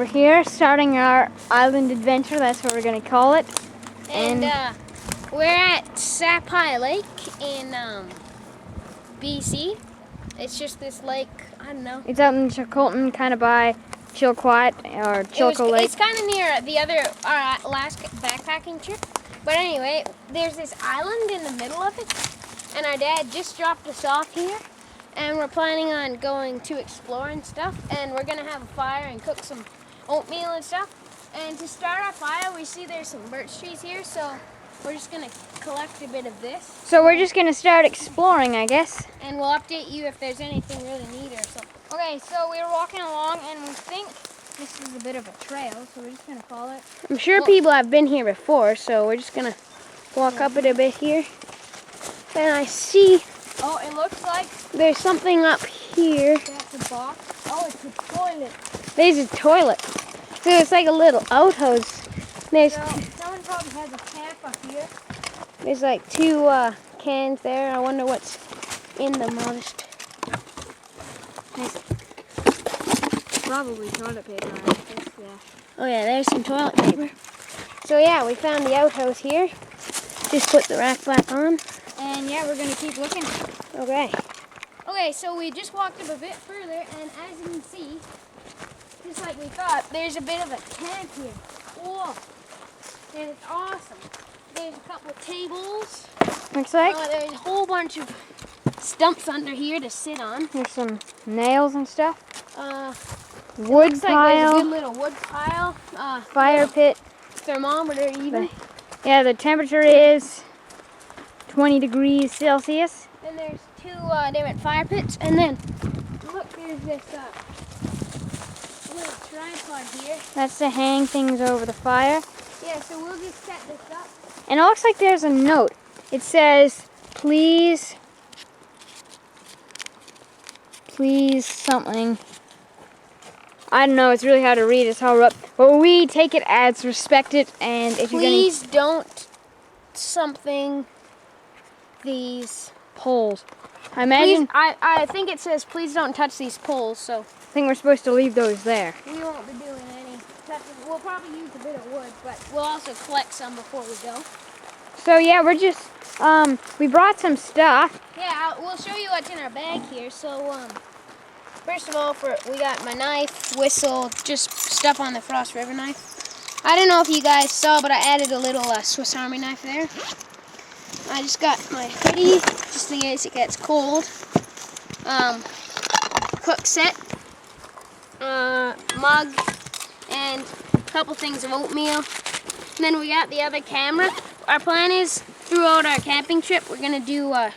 here starting our island adventure, that's what we're going to call it. And we're at Sapeye Lake in BC. It's just this lake, I don't know. It's out in Chilcolton, kind of by Chilquat or Chilco Lake. It's kind of near the other last backpacking trip. But anyway, there's this island in the middle of it, and our dad just dropped us off here. And we're planning on going to explore and stuff, and we're gonna have a fire and cook some oatmeal and stuff. And to start our fire, we see there's some birch trees here, so we're just gonna collect a bit of this. So we're just gonna start exploring, I guess. And we'll update you if there's anything really neat or something. Okay, so we were walking along, and we think this is a bit of a trail, so we're just gonna follow it. I'm sure people have been here before, so we're just gonna walk up it a bit here. And I see. Oh, it looks like there's something up here. that's a box. Oh, it's a toilet. There's a toilet. So it's like a little outhouse. There's someone probably has a tap up here. There's like two cans there. I wonder what's in them. I'll just... Probably toilet paper, I guess, yeah. Oh yeah, there's some toilet paper. So yeah, we found the outhouse here. Just put the rack back on. And yeah, we're gonna keep looking. Okay. Okay, so we just walked up a bit further, and as you can see, just like we thought, there's a bit of a camp here. Whoa! And it's awesome. There's a couple of tables. Looks like there's a whole bunch of stumps under here to sit on. there's some nails and stuff. Wood looks pile. like there's a good little wood pile. Fire pit. Thermometer even. Yeah, the temperature is 20 degrees Celsius. And there's two different fire pits. And then, look, there's this little tripod here. That's to hang things over the fire. Yeah, so we'll just set this up. And it looks like there's a note. It says, please something. I don't know, it's really hard to read, it's all up. But we take it as respected, and if please don't something these poles. I imagine. Please, I think it says please don't touch these poles, so I think we're supposed to leave those there. we won't be doing any touching. We'll probably use a bit of wood, but we'll also collect some before we go. So yeah, we're just we brought some stuff. Yeah, we'll show you what's in our bag here. So first of all, we got my knife, whistle, just stuff on the Frost River knife. I don't know if you guys saw, but I added a little Swiss Army knife there. I just got my hoodie, just in case it gets cold. Cook set, mug, and a couple things of oatmeal. And then we got the other camera. Our plan is, throughout our camping trip, we're gonna do a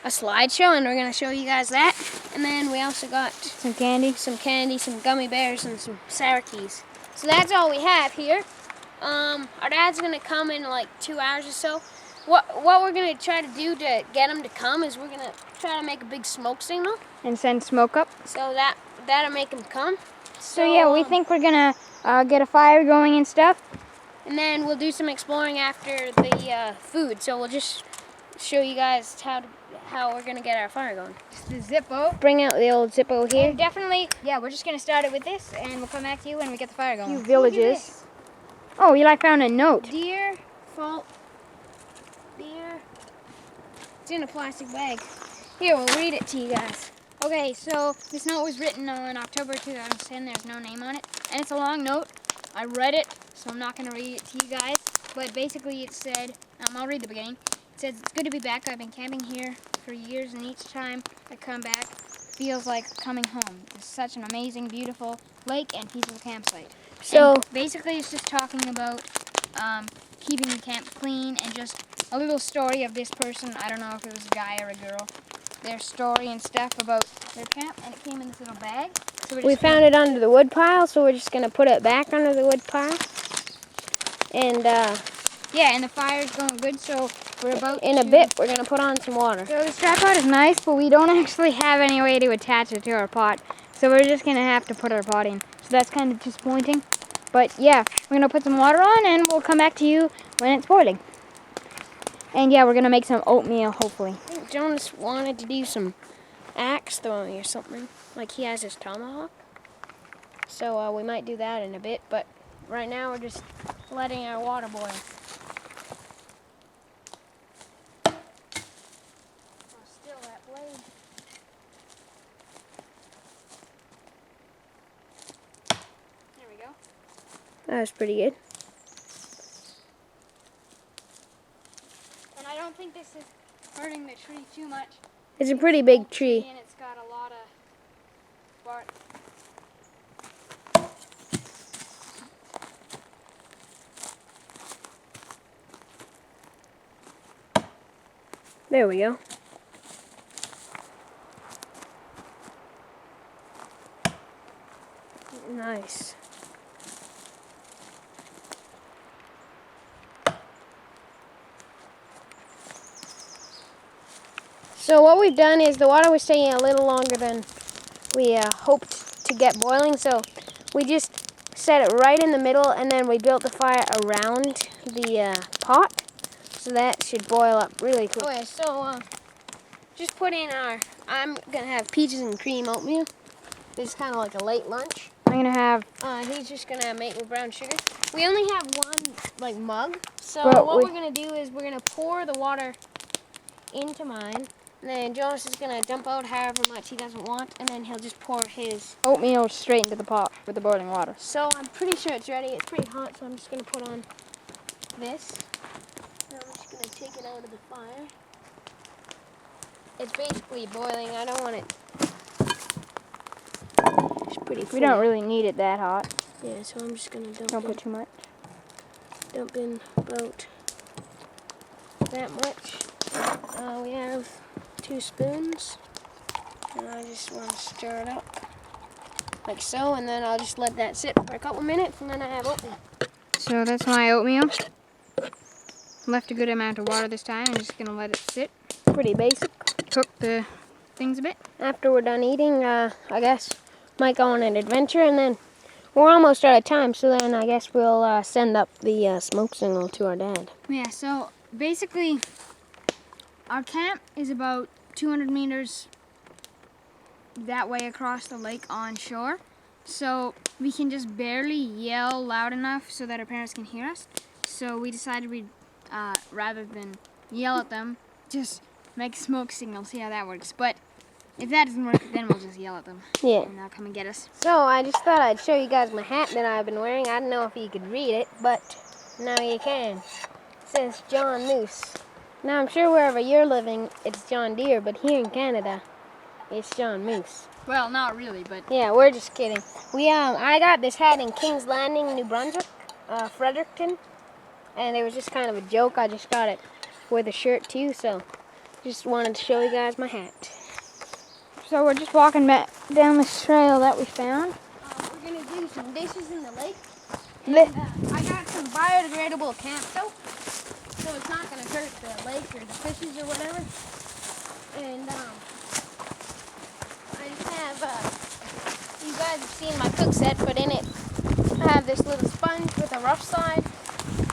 slideshow, and we're gonna show you guys that. And then we also got Some candy, some gummy bears, and some sour keys. So that's all we have here. Our dad's gonna come in like 2 hours or so. What we're gonna try to do to get him to come is we're gonna try to make a big smoke signal, and send smoke up. so that'll make him come. So yeah, we think we're gonna get a fire going and stuff. And then we'll do some exploring after the food. So we'll just show you guys how we're gonna get our fire going. The Zippo. Bring out the old Zippo here. And definitely, yeah, we're just gonna start it with this, and we'll come back to you when we get the fire going. Few villages. Oh, Eli found a note. Dear it's in a plastic bag. Here, we'll read it to you guys. Okay, so this note was written on October 2010. There's no name on it, and it's a long note. I read it, so I'm not gonna read it to you guys. But basically, it said, I'll read the beginning. It says, "It's good to be back. I've been camping here for years, and each time I come back, feels like coming home. It's such an amazing, beautiful lake and peaceful campsite." So and basically, it's just talking about keeping the camp clean, and just a little story of this person. I don't know if it was a guy or a girl. Their story and stuff about their camp, and it came in this little bag. So we found it under the wood pile, so we're just gonna put it back under the wood pile. And yeah, and the fire's going good, so we're about in a bit we're gonna put on some water. So the strap pot is nice, but we don't actually have any way to attach it to our pot. So we're just gonna have to put our pot in. So that's kind of disappointing. But yeah, we're gonna put some water on, and we'll come back to you when it's boiling. And yeah, we're gonna make some oatmeal, hopefully. I think Jonas wanted to do some axe throwing or something. Like he has his tomahawk. So we might do that in a bit, but right now we're just letting our water boil. Oh, still that blade. There we go. That was pretty good. And I don't think this is hurting the tree too much. It's a pretty big tree. And it's got a lot of bark. There we go. Nice. So what we've done is the water was taking a little longer than we hoped to get boiling, so we just set it right in the middle, and then we built the fire around the pot, so that should boil up really quick. Okay, so just put in I'm gonna have peaches and cream oatmeal. This is kind of like a late lunch. I'm gonna have. He's just gonna make with brown sugar. We only have one mug, so But what we're gonna do is we're gonna pour the water into mine, and then Jonas is gonna dump out however much he doesn't want, and then he'll just pour his Oatmeal straight into the pot with the boiling water. So I'm pretty sure it's ready. It's pretty hot, so I'm just gonna put on this. And I'm just gonna take it out of the fire. It's basically boiling. I don't want it. It's pretty full. We don't really need it that hot. Yeah, so I'm just gonna Don't put too much. dump in about that much. We have 2 spoons, and I just want to stir it up like so, and then I'll just let that sit for a couple minutes, and then I have oatmeal. So that's my oatmeal. Left a good amount of water this time. I'm just gonna let it sit. Pretty basic. Cook the things a bit. After we're done eating, I guess might go on an adventure, and then we're almost out of time, so then I guess we'll send up the smoke signal to our dad. Yeah, so basically our camp is about 200 meters that way across the lake on shore. So we can just barely yell loud enough so that our parents can hear us. So we decided we'd, rather than yell at them, just make a smoke signal, see how that works. But if that doesn't work, then we'll just yell at them. Yeah. And they'll come and get us. So I just thought I'd show you guys my hat that I've been wearing. I don't know if you could read it, but now you can. It says John Moose. Now I'm sure wherever you're living, it's John Deere, but here in Canada, it's John Moose. Well, not really, but Yeah, we're just kidding. I got this hat in King's Landing, New Brunswick, Fredericton, and it was just kind of a joke. I just got it with a shirt too, so just wanted to show you guys my hat. so we're just walking back down this trail that we found. We're gonna do some dishes in the lake. Li- I got some biodegradable camp soap, so it's not gonna hurt the lake or the fishes or whatever. And I just have, you guys have seen my cook set, but in it I have this little sponge with a rough side.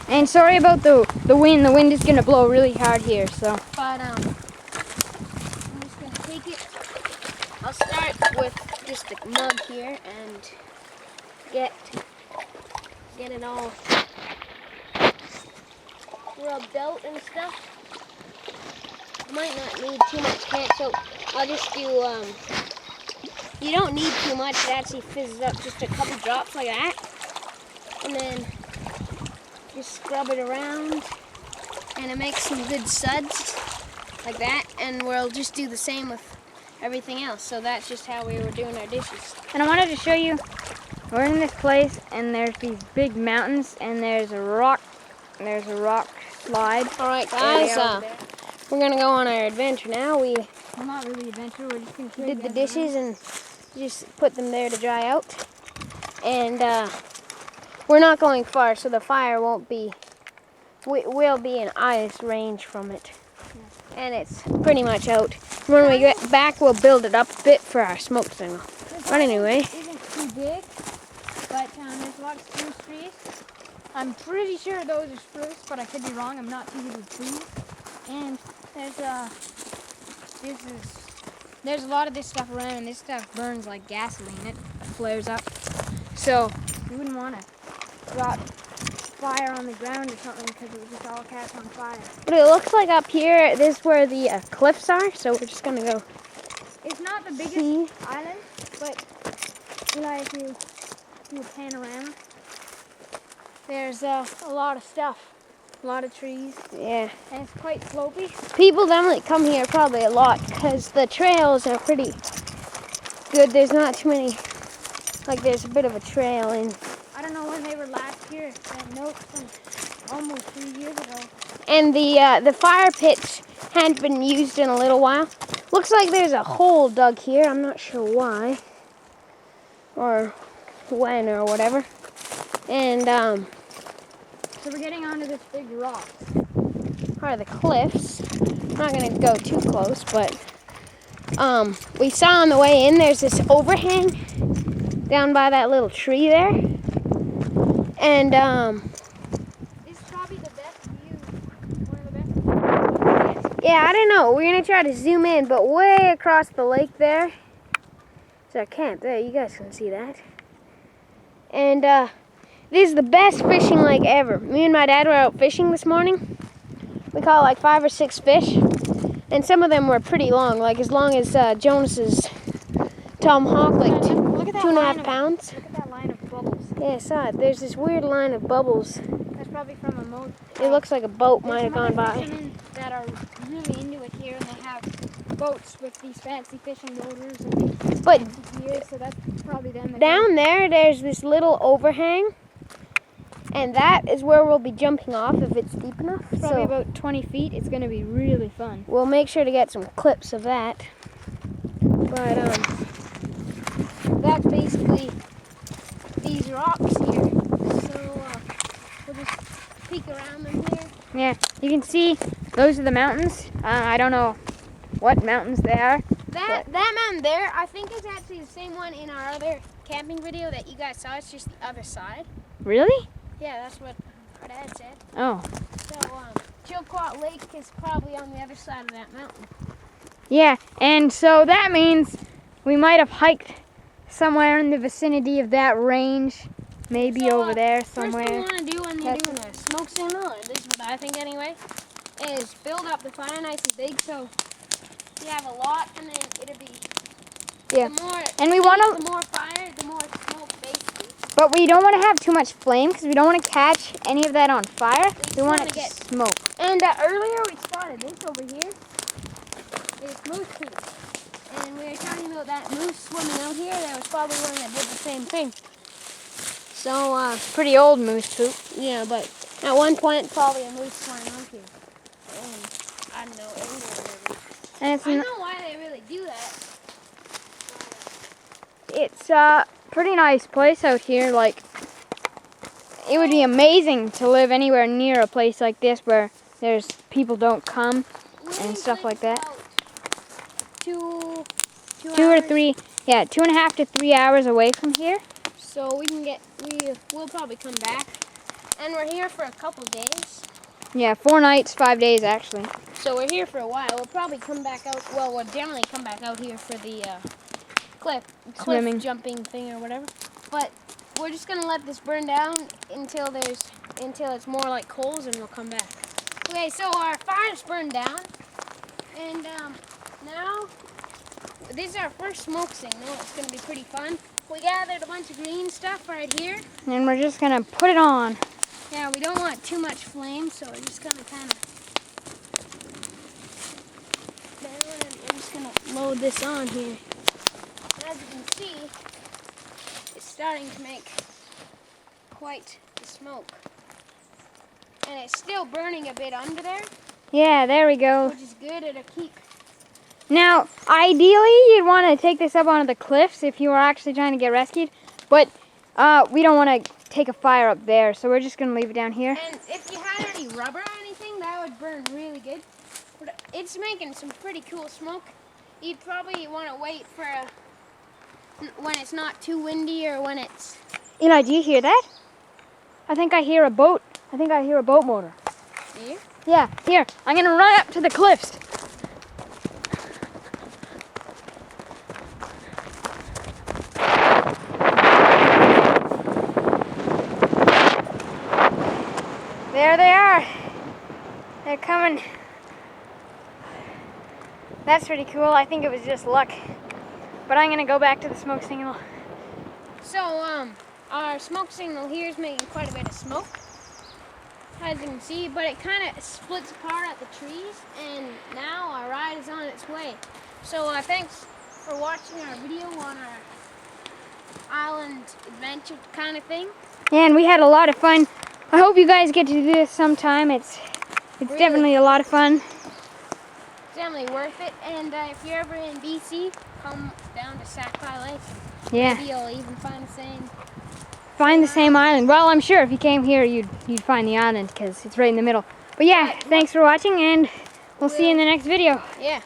And sorry about the wind. The wind is gonna blow really hard here, so. But I'm just gonna take it. I'll start with just a mug here and get it all rubbed out and stuff. Might not need too much camp soap. I'll just do, you don't need too much. It actually fizzes up just a couple drops like that. And then just scrub it around, and it makes some good suds like that. And we'll just do the same with everything else. So that's just how we were doing our dishes. And I wanted to show you, we're in this place and there's these big mountains and there's a rock slide. All right, guys, area over there. we're gonna go on our adventure now. We Well, not really adventure, we're just gonna show did you the guys dishes and just put them there to dry out. And we're not going far, so the fire won't be, we'll be in eye's range from it. And it's pretty much out. When we get back, we'll build it up a bit for our smoke signal. But anyway, It isn't too big, but there's a lot of spruce trees. I'm pretty sure those are spruce, but I could be wrong. I'm not too good with trees. And there's a lot of this stuff around, and this stuff burns like gasoline. It flares up. So you wouldn't want to drop fire on the ground or something because it would just all catch on fire. But it looks like up here, this is where the cliffs are, so we're just gonna go. It's not the biggest See? island, but if you do a panorama, there's a lot of stuff, a lot of trees, Yeah. and it's quite slopey. People definitely come here probably a lot because the trails are pretty good. There's not too many, like there's a bit of a trail in. I don't know when they were last here. That note from almost 3 years ago. And the fire pits hadn't been used in a little while. Looks like there's a hole dug here. I'm not sure why or when or whatever. And So we're getting onto this big rock. part of the cliffs. I'm not gonna go too close, but we saw on the way in there's this overhang down by that little tree there. And This is probably the best view. One of the best views. yeah, I don't know. We're gonna try to zoom in, but way across the lake there. It's our camp there. You guys can see that. And this is the best fishing lake ever. Me and my dad were out fishing this morning. We caught like 5 or 6 fish, and some of them were pretty long as Jonas's tomahawk, like Look at that 2.5 pounds. Look at that line of bubbles. Yeah, I saw it. There's this weird line of bubbles. That's probably from a moat. It looks like a boat There's might have some gone other by. fishermen that are really into it here, and they have boats with these fancy fishing motors and But fancy gear, so that's probably them. that down there's this little overhang, and that is where we'll be jumping off if it's deep enough. It's probably So about 20 feet. It's going to be really fun. we'll make sure to get some clips of that. But That's basically these rocks here. So we'll just peek around them here. Yeah, you can see those are the mountains. I don't know what mountains they are. that mountain there, I think is actually the same one in our other camping video that you guys saw. It's just the other side. Really? Yeah, that's what our dad said. Oh. So Chilcoot Lake is probably on the other side of that mountain. Yeah, and so that means we might have hiked somewhere in the vicinity of that range. Maybe So, over there First thing somewhere. you want to do when you're doing a smoke signal, or this is what I think anyway, is build up the fire nice and big so you have a lot, and then it'll be Yeah. the more And we want to, the more fire, the more smoke basically. but we don't want to have too much flame because we don't want to catch any of that on fire. We want it to get- smoke. And earlier we spotted this over here. It's moose poop. And we were talking about that moose swimming out here. There was probably one that did the same thing. So, Pretty old moose poop. yeah, but at one point, probably a moose swam out here. And I don't know, England or whatever. And it's I don't know why they really do that. it's a pretty nice place out here. Like, it would be amazing to live anywhere near a place like this where there's people don't come. And stuff like that. Two 2 or hours. 3, yeah, 2.5 to 3 hours away from here. So we'll probably come back. And we're here for a couple days. Yeah, 4 nights, 5 days actually. So we're here for a while. We'll probably come back out. Well, we'll generally come back out here for the cliff Swimming. jumping thing or whatever. But we're just gonna let this burn down until it's more like coals, and we'll come back. Okay, so our fire's burned down, and now this is our first smoke signal. It's gonna be pretty fun. We gathered a bunch of green stuff right here. And we're just gonna put it on. Yeah, we don't want too much flame, so we're just gonna kind of. I'm just gonna load this on here. As you can see, it's starting to make quite the smoke, and it's still burning a bit under there, Yeah, there we go. which is good. It'll keep. Now, ideally, you'd want to take this up onto the cliffs if you were actually trying to get rescued. But we don't want to take a fire up there, so we're just gonna leave it down here. And if you had any rubber or anything, that would burn really good. But it's making some pretty cool smoke. You'd probably want to wait for when it's not too windy or when it's. Eli, do you hear that? I think I hear a boat. I think I hear a boat motor. Do you? Yeah, here. I'm gonna run up to the cliffs. There they are. They're coming. That's pretty cool. I think it was just luck. But I'm gonna go back to the smoke signal. So, our smoke signal here is making quite a bit of smoke, as you can see, but it kind of splits apart at the trees, and now our ride is on its way. So, thanks for watching our video on our island adventure kind of thing. Yeah, and we had a lot of fun. I hope you guys get to do this sometime. It's Really? definitely a lot of fun. Definitely worth it, and if you're ever in BC, come down to Sapeye Lake. Yeah. Maybe you'll even find the same. Find the same island. Well, I'm sure if you came here, you'd find the island because it's right in the middle. But yeah, thanks for watching, and we'll see you in the next video. Yeah.